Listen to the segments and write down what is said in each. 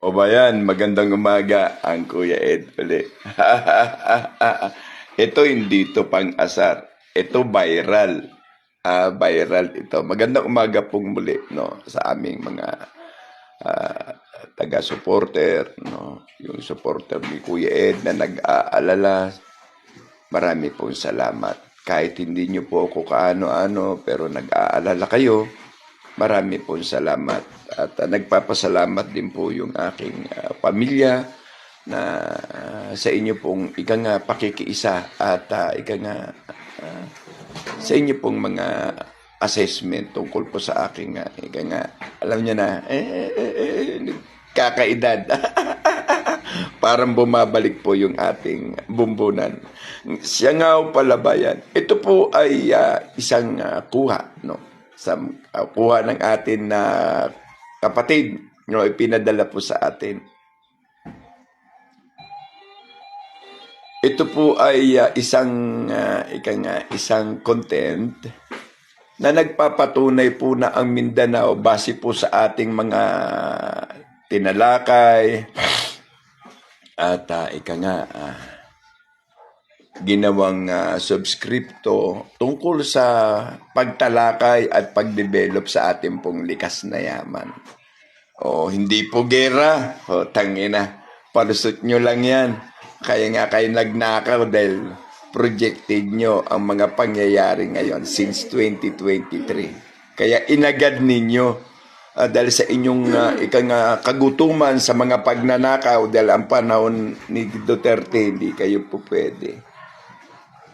O ba yan, magandang umaga ang Kuya Ed uli. Ito hindi to pang-asar. Ito viral. Viral ito. Magandang umaga pong muli no, sa aming mga ah, taga-supporter. No? Yung supporter ni Kuya Ed na nag-aalala. Marami pong salamat. Kahit hindi nyo po ako kaano-ano, pero nag-aalala kayo. Marami pong salamat. At nagpapasalamat din po yung aking pamilya na sa inyo pong ika nga pakikiisa at ika nga sa inyo pong mga assessment tungkol po sa aking ika nga alam niyo na kakaedad. Parang bumabalik po yung ating bumbunan. Siya nga pala ba yan? Ito po ay isang kuha, no? Sa kuha ng atin na kapatid, no, ipinadala po sa atin. Ito po ay isang content na nagpapatunay po na ang Mindanao base po sa ating mga tinalakay at ginawang subscripto tungkol sa pagtalakay at pagdevelop sa ating pong likas na yaman. Hindi po gera. Tangina. Palusot nyo lang yan. Kaya nga kayo nagnakaw dahil projected nyo ang mga pangyayari ngayon since 2023. Kaya inagad ninyo dahil sa inyong kagutuman sa mga pagnanakaw dahil ang panahon ni Duterte hindi kayo po pwede.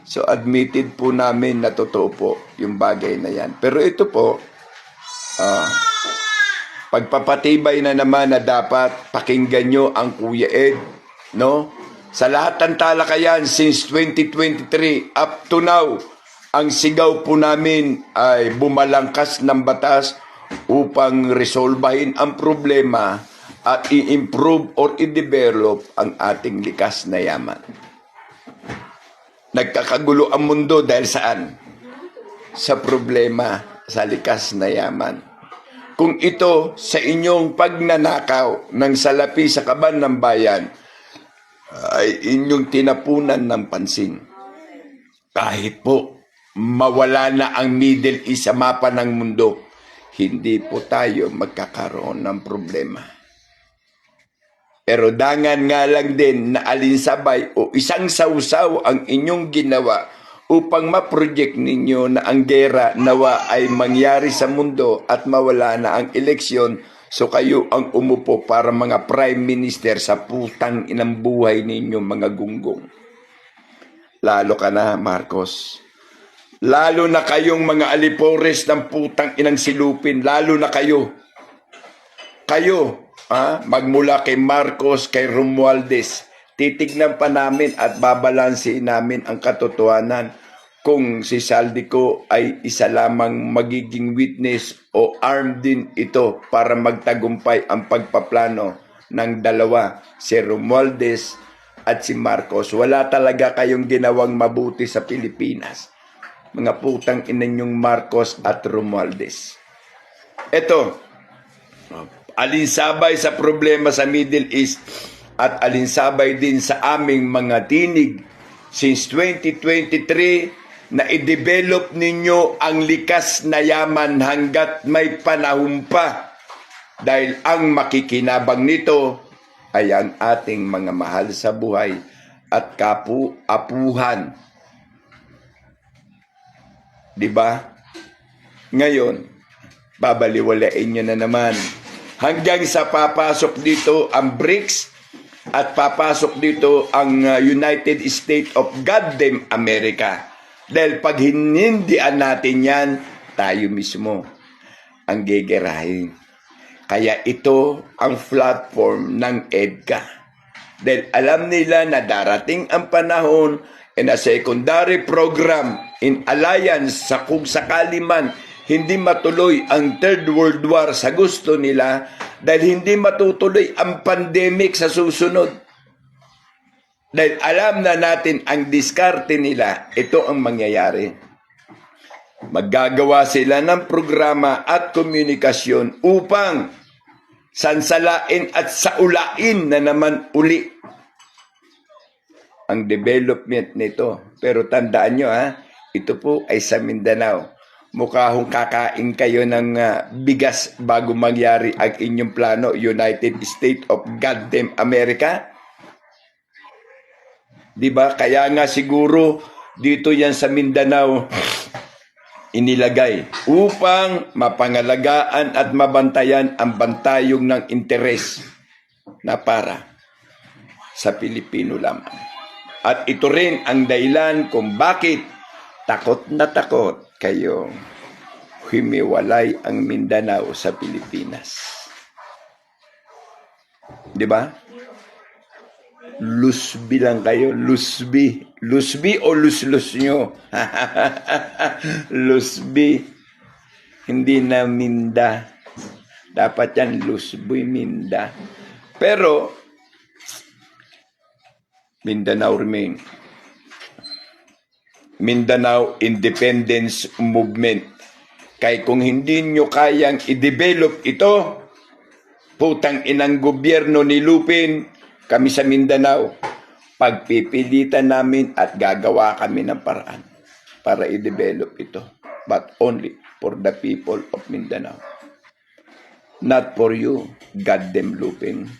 So admitted po namin na totoo po yung bagay na yan. Pero ito po, pagpapatibay na naman na dapat pakinggan nyo ang Kuya Ed, no? Sa lahat ng talakayan since 2023 up to now, ang sigaw po namin ay bumalangkas ng batas upang resolbahin ang problema at i-improve or i-develop ang ating likas na yaman. Nagkakagulo ang mundo dahil saan? Sa problema sa likas na yaman. Kung ito sa inyong pagnanakaw ng salapi sa kaban ng bayan ay inyong tinapunan ng pansin. Kahit po mawala na ang Middle East sa mapa ng mundo, hindi po tayo magkakaroon ng problema. Pero dangan nga lang din na alinsabay o isang sausaw ang inyong ginawa upang ma-project ninyo na ang gera nawa ay mangyari sa mundo at mawala na ang eleksyon, so kayo ang umupo para mga prime minister sa putang inang buhay ninyo mga gunggong. Lalo ka na, Marcos. Lalo na kayong mga alipores ng putang inang silupin, lalo na kayo. Magmula kay Marcos, kay Romualdez, titignan pa namin at babalansin namin ang katotohanan kung si Saldico ay isa lamang magiging witness o armed din ito para magtagumpay ang pagpaplano ng dalawa, si Romualdez at si Marcos. Wala talaga kayong ginawang mabuti sa Pilipinas, mga putang inanyong Marcos at Romualdez. Ito, alinsabay sa problema sa Middle East at alinsabay din sa aming mga tinig since 2023 na i-develop ninyo ang likas na yaman hanggat may panahon pa, dahil ang makikinabang nito ay ang ating mga mahal sa buhay at kapu-apuhan. Diba? Ngayon, babaliwalain nyo na naman. Hanggang sa papasok dito ang BRICS at papasok dito ang United States of Goddamn America. Dahil pag hinindian natin yan, tayo mismo ang gegerahin. Kaya ito ang platform ng EDCA. Dahil alam nila na darating ang panahon in a secondary program in alliance sa kung sakali man hindi matuloy ang Third World War sa gusto nila, dahil hindi matutuloy ang pandemic sa susunod. Dahil alam na natin ang diskarte nila, ito ang mangyayari. Maggagawa sila ng programa at komunikasyon upang sansalain at saulain na naman uli ang development nito. Pero tandaan nyo ito po ay sa Mindanao. Mukha hong kakain kayo ng bigas bago mangyari ang inyong plano, United States of Goddamn America. Diba? Kaya nga siguro dito yan sa Mindanao inilagay upang mapangalagaan at mabantayan ang bantayong ng interes na para sa Pilipino lamang. At ito rin ang dahilan kung bakit takot na takot kayo himiwalay ang Mindanao sa Pilipinas. Di ba? Lusbi lang kayo, lusbi. Lusbi o luslus nyo? Lusbi. Hindi na Minda. Dapat yan lusbi, Minda. Pero, Mindanao remain. Mindanao Independence Movement. Kaya kung hindi nyo kayang i-develop ito, putang inang gobyerno ni Lupin, kami sa Mindanao, pagpipilitan namin at gagawa kami ng paraan para i-develop ito. But only for the people of Mindanao. Not for you, goddamn Lupin.